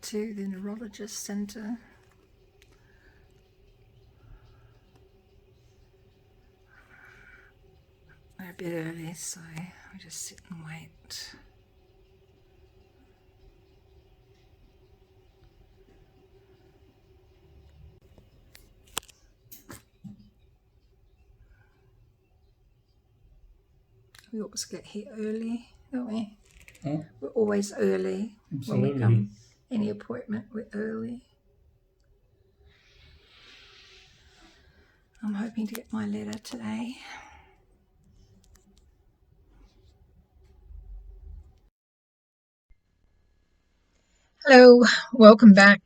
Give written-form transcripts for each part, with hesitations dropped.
to the Neurologist Centre. We're a bit early, so we just sit and wait. We always get here early, don't we? Huh? We're always early. Absolutely. When we come, any appointment, we're early. I'm hoping to get my letter today. Hello, welcome back.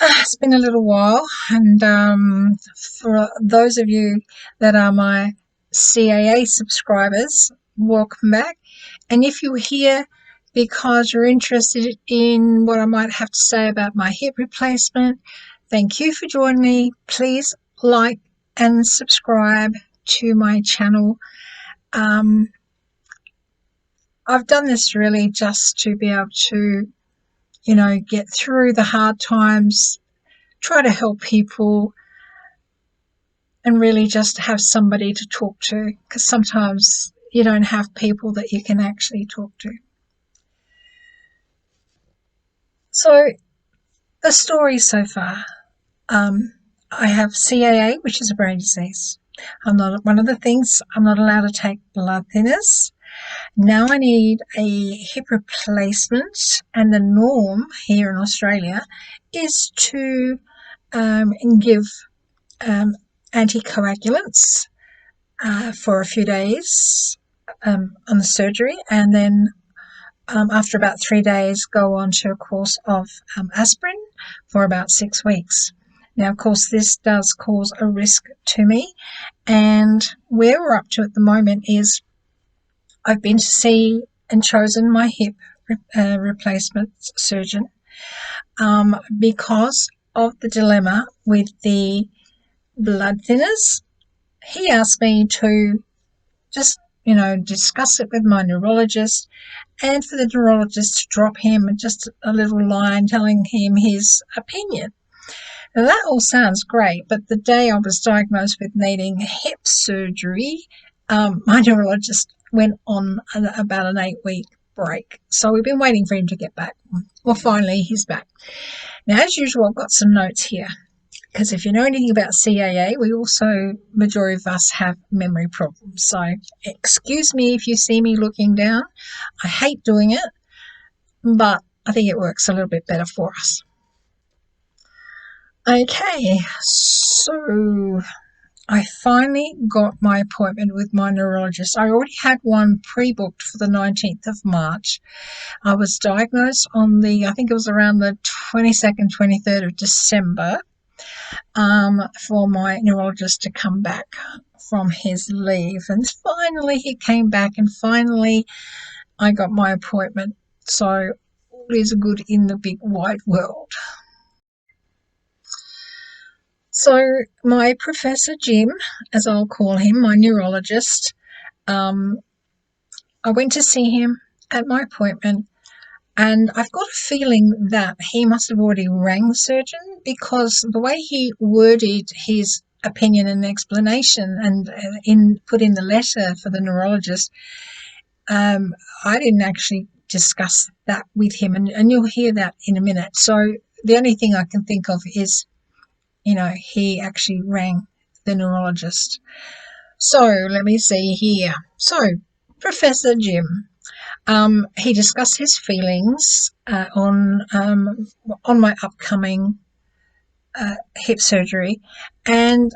It's been a little while, and for those of you that are my CAA subscribers, welcome back. And if you're here because you're interested in what I might have to say about my hip replacement, thank you for joining me. Please like and subscribe to my channel. I've done this really just to be able to, get through the hard times, try to help people, and really just have somebody to talk to, because sometimes you don't have people that you can actually talk to. So the story so far, I have CAA, which is a brain disease. One of the things, I'm not allowed to take blood thinners. Now I need a hip replacement, and the norm here in Australia is to give anticoagulants for a few days on the surgery, and then after about 3 days go on to a course of aspirin for about 6 weeks. Now, of course, this does cause a risk to me, and where we're up to at the moment is I've been to see and chosen my hip replacement surgeon because of the dilemma with the blood thinners. He asked me to just, discuss it with my neurologist, and for the neurologist to drop him just a little line telling him his opinion. Now, that all sounds great, but the day I was diagnosed with needing hip surgery, my neurologist went on about an 8-week break. So we've been waiting for him to get back. Well, finally, he's back. Now, as usual, I've got some notes here, because if you know anything about CAA, majority of us have memory problems. So excuse me if you see me looking down. I hate doing it, but I think it works a little bit better for us. Okay, so I finally got my appointment with my neurologist. I already had one pre-booked for the 19th of March. I was diagnosed on I think it was around the 22nd, 23rd of December, for my neurologist to come back from his leave. And finally he came back, and finally I got my appointment. So all is good in the big wide world. So my Professor Jim, as I'll call him, my neurologist, I went to see him at my appointment, and I've got a feeling that he must have already rang the surgeon, because the way he worded his opinion and explanation and put in the letter for the neurologist, I didn't actually discuss that with him, and you'll hear that in a minute. So the only thing I can think of is, he actually rang the neurologist. So let me see here. So Professor Jim, he discussed his feelings on my upcoming hip surgery, and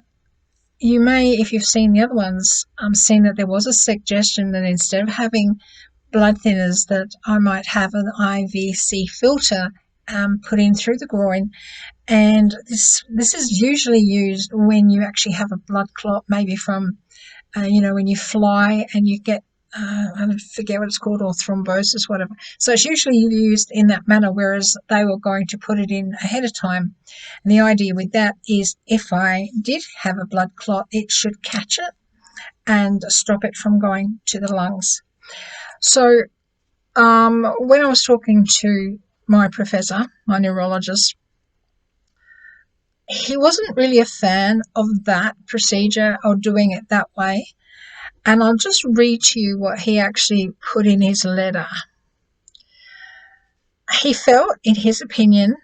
you may, if you've seen the other ones, seen that there was a suggestion that instead of having blood thinners, that I might have an IVC filter put in through the groin. And this is usually used when you actually have a blood clot, maybe from, when you fly and you get, I forget what it's called, or thrombosis, whatever. So it's usually used in that manner, whereas they were going to put it in ahead of time. And the idea with that is if I did have a blood clot, it should catch it and stop it from going to the lungs. So when I was talking to my professor, my neurologist, he wasn't really a fan of that procedure or doing it that way. And I'll just read to you what he actually put in his letter. He felt, in his opinion,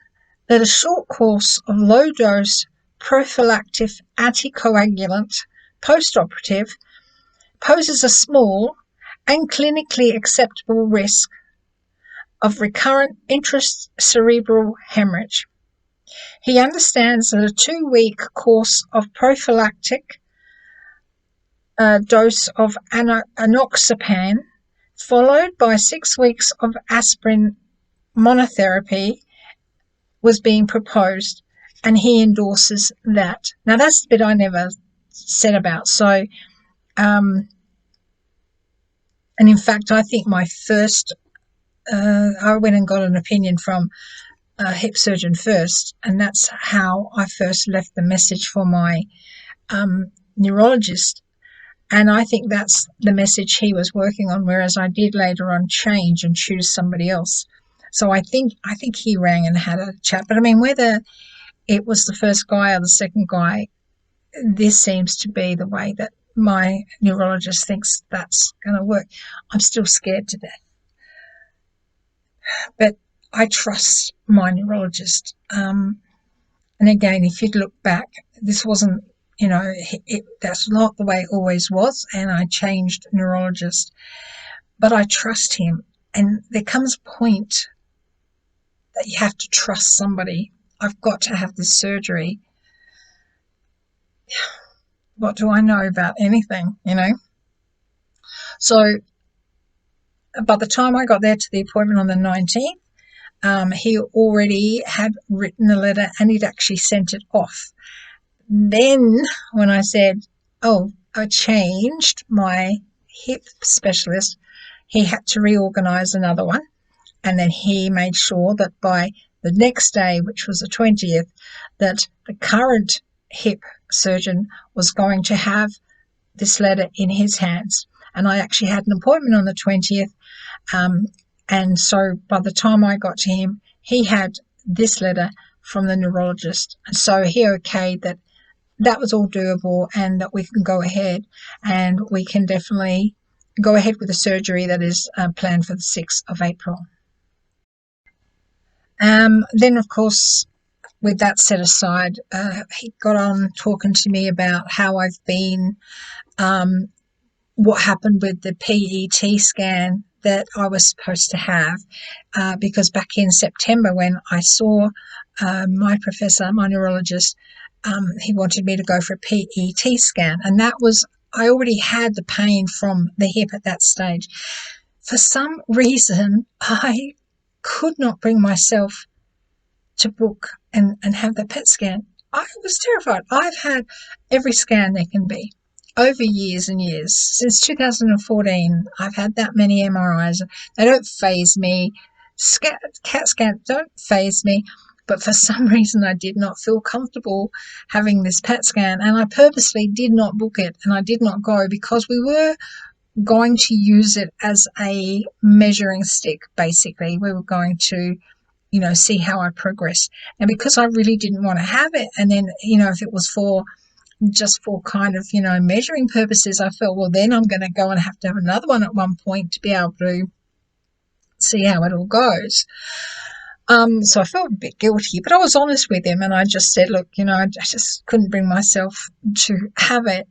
that a short course of low-dose prophylactic anticoagulant post-operative poses a small and clinically acceptable risk of recurrent intracerebral hemorrhage. He understands that a 2-week course of prophylactic dose of enoxaparin, followed by 6 weeks of aspirin monotherapy, was being proposed, and he endorses that. Now, that's the bit I never said about. So, and in fact, I think my first, I went and got an opinion from a hip surgeon first, and that's how I first left the message for my neurologist. And I think that's the message he was working on, whereas I did later on change and choose somebody else. So I think he rang and had a chat. But I mean, whether it was the first guy or the second guy, this seems to be the way that my neurologist thinks that's going to work. I'm still scared to death. But I trust my neurologist. And again, if you'd look back, this wasn't, that's not the way it always was. And I changed neurologist. But I trust him. And there comes a point that you have to trust somebody. I've got to have this surgery. What do I know about anything, So by the time I got there to the appointment on the 19th, he already had written a letter and he'd actually sent it off. Then when I said, I changed my hip specialist, he had to reorganize another one. And then he made sure that by the next day, which was the 20th, that the current hip surgeon was going to have this letter in his hands. And I actually had an appointment on the 20th. And so by the time I got to him, he had this letter from the neurologist. And so he okayed that was all doable and that we can go ahead, and we can definitely go ahead with the surgery that is planned for the 6th of April. Then, of course, with that set aside, he got on talking to me about how I've been, what happened with the PET scan that I was supposed to have, because back in September when I saw my professor, my neurologist, he wanted me to go for a PET scan, and that was, I already had the pain from the hip at that stage. For some reason, I could not bring myself to book and have the PET scan. I was terrified. I've had every scan there can be over years and years. Since 2014, I've had that many MRIs. They don't faze me. CAT scans don't faze me. But for some reason, I did not feel comfortable having this PET scan, and I purposely did not book it, and I did not go because we were going to use it as a measuring stick, basically. We were going to, see how I progress. And because I really didn't want to have it, and then, if it was just for kind of, measuring purposes, I felt, well, then I'm going to go and have to have another one at one point to be able to see how it all goes. So I felt a bit guilty, but I was honest with him and I just said, look, I just couldn't bring myself to have it.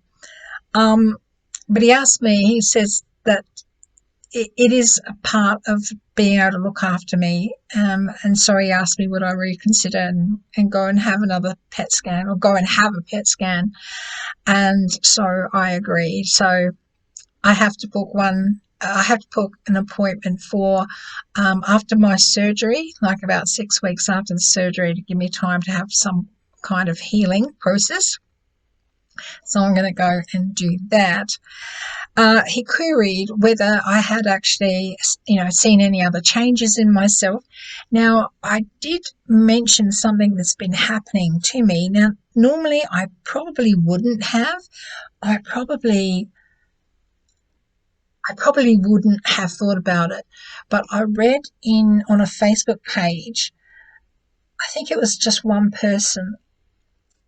But he asked me, he says that it is a part of being able to look after me. And so he asked me, would I reconsider and go and have another PET scan or go and have a PET scan? And so I agreed. So I have to book one. I have to book an appointment for after my surgery, like about 6 weeks after the surgery, to give me time to have some kind of healing process. So I'm going to go and do that. He queried whether I had actually, seen any other changes in myself. Now, I did mention something that's been happening to me. Now, normally I probably wouldn't have. I probably I probably wouldn't have thought about it. But I read on a Facebook page, I think it was just one person,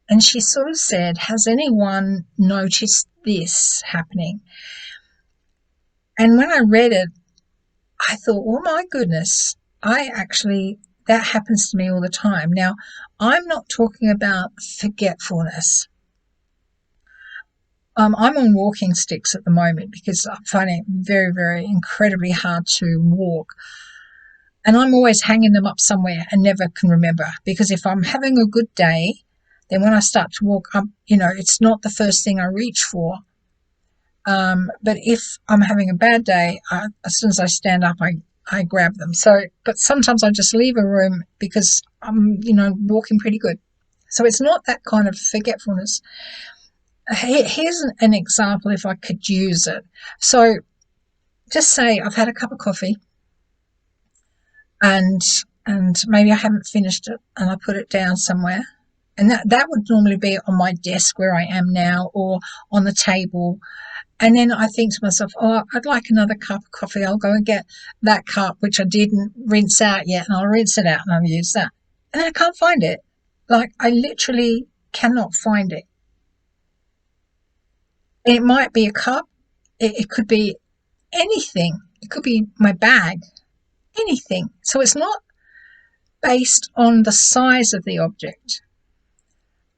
and she sort of said, has anyone noticed this happening? And when I read it, I thought, oh my goodness, that happens to me all the time. Now, I'm not talking about forgetfulness. I'm on walking sticks at the moment because I'm finding it very, very incredibly hard to walk. And I'm always hanging them up somewhere and never can remember, because if I'm having a good day, then when I start to walk up, it's not the first thing I reach for. But if I'm having a bad day, as soon as I stand up, I grab them. But sometimes I just leave a room because I'm, walking pretty good. So it's not that kind of forgetfulness. Here's an example if I could use it. So just say I've had a cup of coffee and maybe I haven't finished it and I put it down somewhere. And that would normally be on my desk where I am now, or on the table. And then I think to myself, oh, I'd like another cup of coffee. I'll go and get that cup, which I didn't rinse out yet, and I'll rinse it out and I'll use that. And then I can't find it. Like, I literally cannot find it. And it might be a cup. It could be anything. It could be my bag, anything. So it's not based on the size of the object.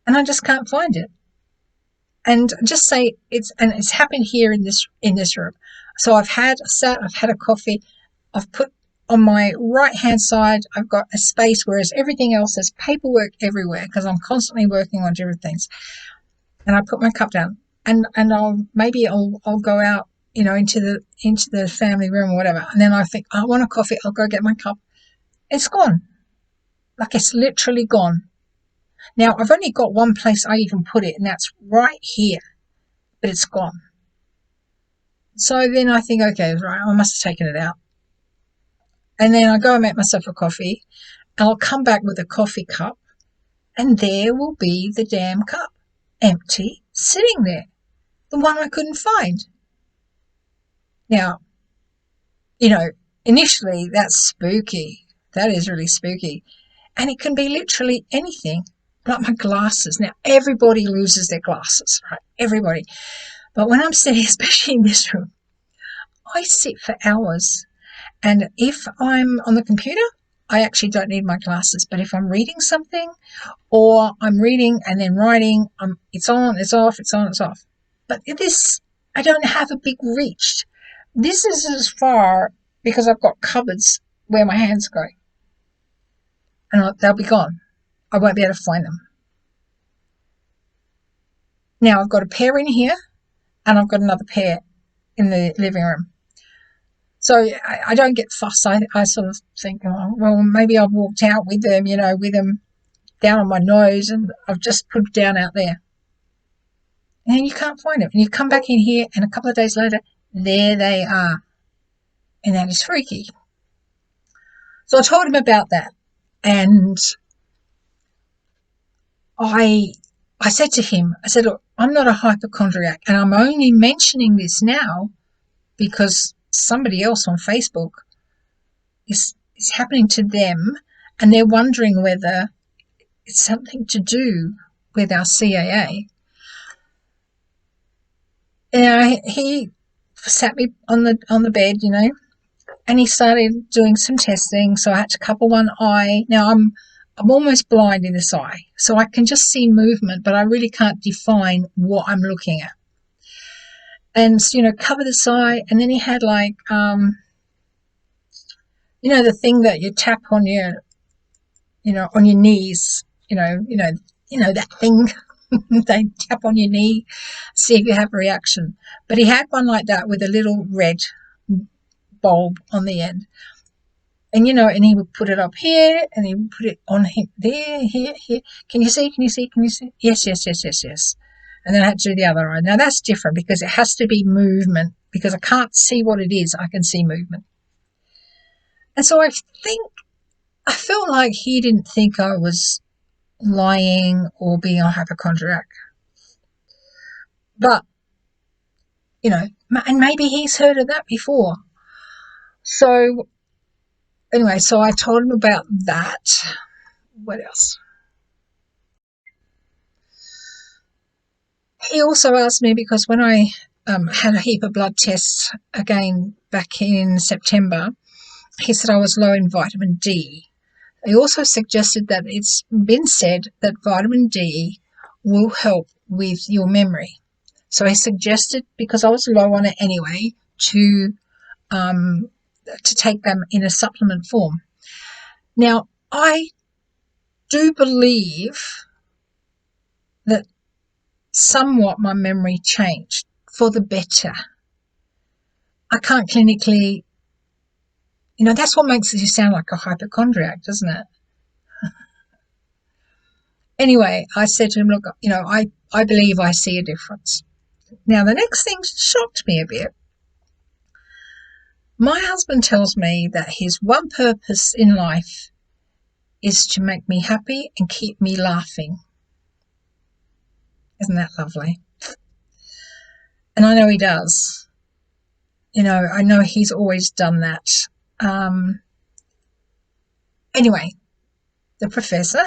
And I just can't find it. And just say it's happened here in this room. So I've had a coffee. I've put on my right hand side, I've got a space, whereas everything else is paperwork everywhere because I'm constantly working on different things. And I put my cup down, and I'll go out, into the family room or whatever. And then I think, I want a coffee. I'll go get my cup. It's gone. Like, it's literally gone. Now, I've only got one place I even put it, and that's right here, but it's gone. So then I think, okay, right, I must have taken it out. And then I go and make myself a coffee, and I'll come back with a coffee cup, and there will be the damn cup, empty, sitting there, the one I couldn't find. Now, initially that's spooky. That is really spooky. And it can be literally anything. Like my glasses. Now, everybody loses their glasses, right? Everybody. But when I'm sitting, especially in this room, I sit for hours. And if I'm on the computer, I actually don't need my glasses. But if I'm reading something, or I'm reading and then writing, it's on, it's off, it's on, it's off. But I don't have a big reach. This is as far, because I've got cupboards where my hands go. And they'll be gone. I won't be able to find them. Now, I've got a pair in here, and I've got another pair in the living room. So I don't get fussed. I sort of think, oh, well, maybe I've walked out with them, with them down on my nose, and I've just put it down out there. And you can't find them. And you come back in here, and a couple of days later, there they are. And that is freaky. So I told him about that. And I said to him, look, I'm not a hypochondriac, and I'm only mentioning this now because somebody else on Facebook is happening to them, and they're wondering whether it's something to do with our CAA. And he sat me on the bed, and he started doing some testing. So I had to couple one eye. Now I'm almost blind in this eye, so I can just see movement, but I really can't define what I'm looking at. And, cover this eye. And then he had like, the thing that you tap on your, on your knees, that thing. They tap on your knee, see if you have a reaction. But he had one like that with a little red bulb on the end. And, and he would put it up here, and he would put it on him there, here. Can you see? Can you see? Can you see? Yes. And then I had to do the other eye. Now, that's different because it has to be movement, because I can't see what it is. I can see movement. And so I felt like he didn't think I was lying or being a hypochondriac. But and maybe he's heard of that before. So anyway, so I told him about that. What else? He also asked me, because when I had a heap of blood tests again back in September, he said I was low in vitamin D. He also suggested that it's been said that vitamin D will help with your memory. So he suggested, because I was low on it anyway, to take them in a supplement form. Now, I do believe that somewhat my memory changed for the better. I can't clinically, that's what makes you sound like a hypochondriac, doesn't it? Anyway, I said to him, look, I believe I see a difference. Now, the next thing shocked me a bit. My husband tells me that his one purpose in life is to make me happy and keep me laughing. Isn't that lovely? And I know he does. I know he's always done that. Anyway, the professor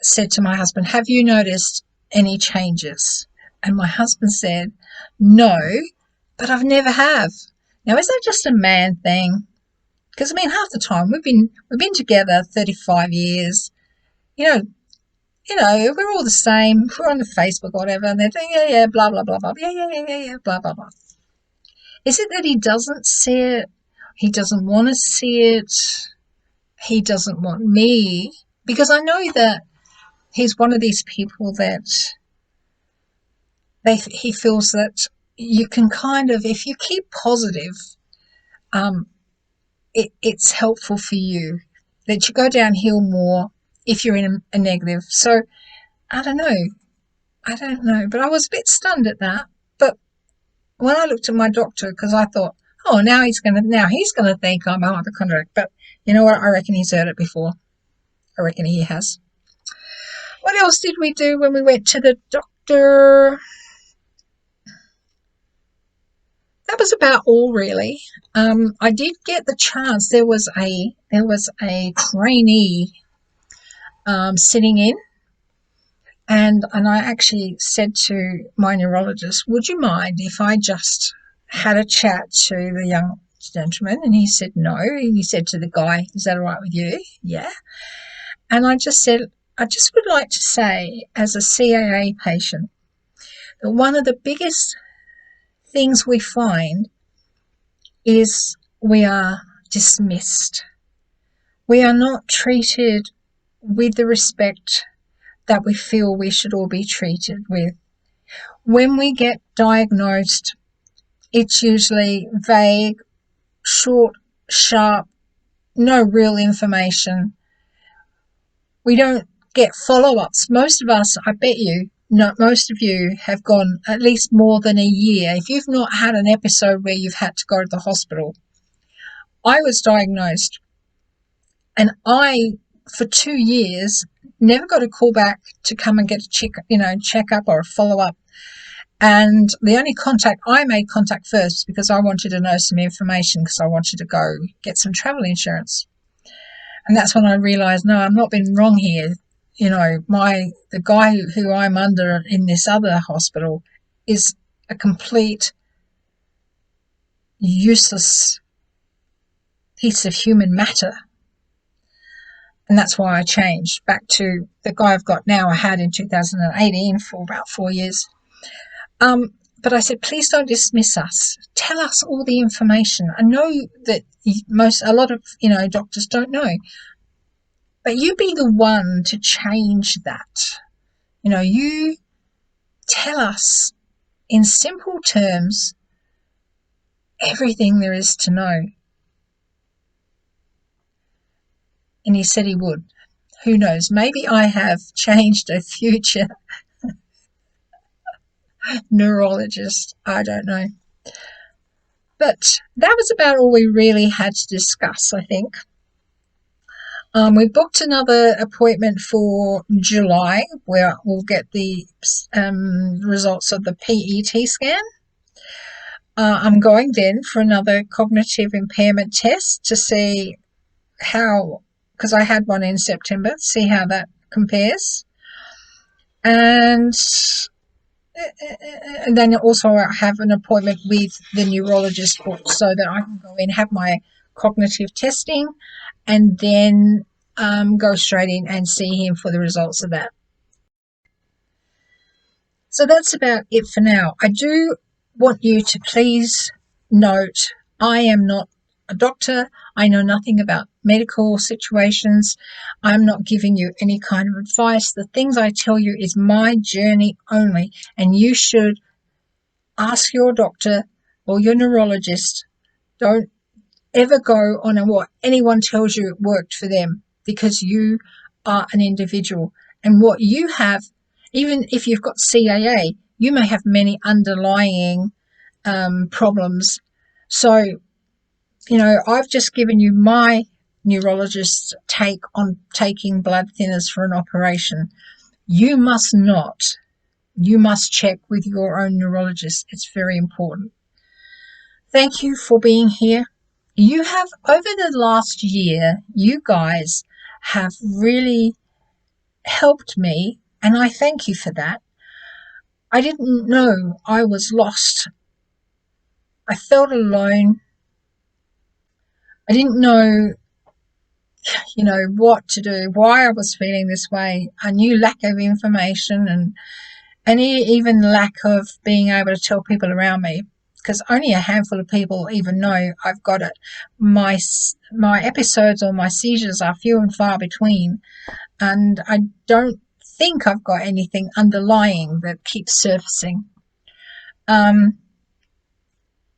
said to my husband, have you noticed any changes? And my husband said, no, but I've never have. Now, is that just a man thing? Because, half the time we've been together 35 years. We're all the same. If we're on the Facebook or whatever, and they're doing, yeah, blah, blah, blah, blah, yeah, blah, blah, blah. Is it that he doesn't see it? He doesn't want to see it? He doesn't want me? Because I know that he's one of these people that he feels that you can kind of, if you keep positive, it's helpful for you, that you go downhill more if you're in a negative. So I don't know, but I was a bit stunned at that. But when I looked at my doctor, because I thought, oh, now he's gonna think I'm a hypochondriac. But you know what? I reckon he's heard it before. I reckon he has. What else did we do when we went to the doctor? That was about all, really. I did get the chance. There was a trainee sitting in, and I actually said to my neurologist, would you mind if I just had a chat to the young gentleman? And he said no. And he said to the guy, is that all right with you? Yeah. And I just said, I just would like to say, as a CAA patient, that one of the biggest things we find is we are dismissed. We are not treated with the respect that we feel we should all be treated with. When we get diagnosed, it's usually vague, short, sharp, no real information. We don't get follow-ups. Most of us, I bet you, most of you have gone at least more than a year. If you've not had an episode where you've had to go to the hospital. I was diagnosed, and I, for 2 years, never got a call back to come and get a check-up or a follow-up. And the only I made contact first because I wanted to know some information, because I wanted to go get some travel insurance. And that's when I realised, no, I'm not being wrong here. The guy who I'm under in this other hospital is a complete useless piece of human matter. And that's why I changed back to the guy I've got now. I had in 2018 for about 4 years. But I said, please don't dismiss us. Tell us all the information. I know that a lot of doctors don't know. But you be the one to change that. You tell us in simple terms everything there is to know. And he said he would. Who knows? Maybe I have changed a future neurologist. I don't know. But that was about all we really had to discuss, I think. We booked another appointment for July, where we'll get the results of the PET scan. I'm going then for another cognitive impairment test to see how, because I had one in September, see how that compares. And then also I have an appointment with the neurologist so that I can go in, have my cognitive testing, and then go straight in and see him for the results of that. So that's about it for now. I do want you to please note, I am not a doctor. I know nothing about medical situations. I'm not giving you any kind of advice. The things I tell you is my journey only, and you should ask your doctor or your neurologist. Don't ever go on what anyone tells you worked for them, because you are an individual. And what you have, even if you've got CAA, you may have many underlying problems. So, I've just given you my neurologist's take on taking blood thinners for an operation. You must not. You must check with your own neurologist. It's very important. Thank you for being here. You have, over the last year, you guys have really helped me, and I thank you for that. I didn't know I was lost. I felt alone. I didn't know, what to do, why I was feeling this way. I knew lack of information and even lack of being able to tell people around me, because only a handful of people even know I've got it. My episodes or my seizures are few and far between, and I don't think I've got anything underlying that keeps surfacing.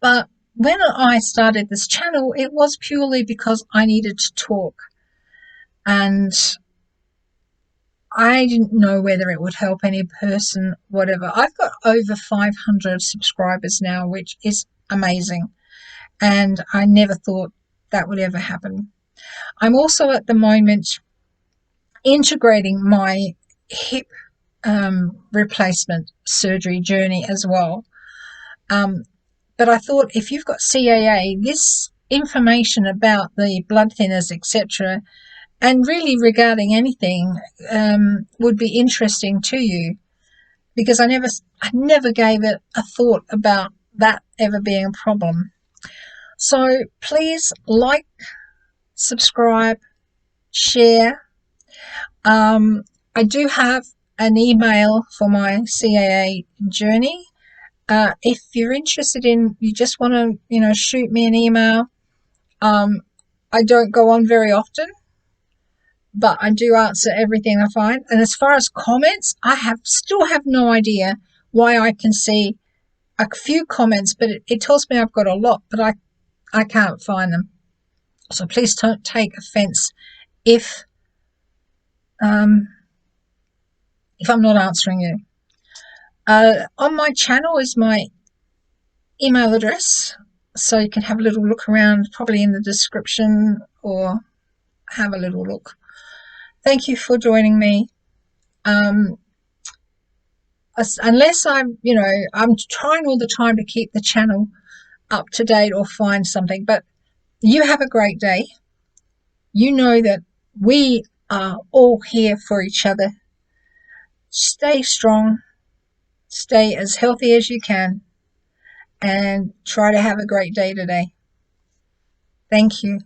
But when I started this channel, it was purely because I needed to talk, and I didn't know whether it would help any person, whatever. I've got over 500 subscribers now, which is amazing, and I never thought that would ever happen. I'm also at the moment integrating my hip replacement surgery journey as well. But I thought, if you've got CAA, this information about the blood thinners, etc., and really regarding anything, would be interesting to you, because I never gave it a thought about that ever being a problem. So please like, subscribe, share. I do have an email for my CAA journey. If you're interested you just want to, shoot me an email. I don't go on very often, but I do answer everything I find. And as far as comments, I still have no idea why I can see a few comments, but it tells me I've got a lot, but I can't find them. So please don't take offense if I'm not answering you. On my channel is my email address, so you can have a little look around, probably in the description, or have a little look. Thank you for joining me. Unless I'm trying all the time to keep the channel up to date or find something, but you have a great day. You know that we are all here for each other. Stay strong, stay as healthy as you can, and try to have a great day today. Thank you.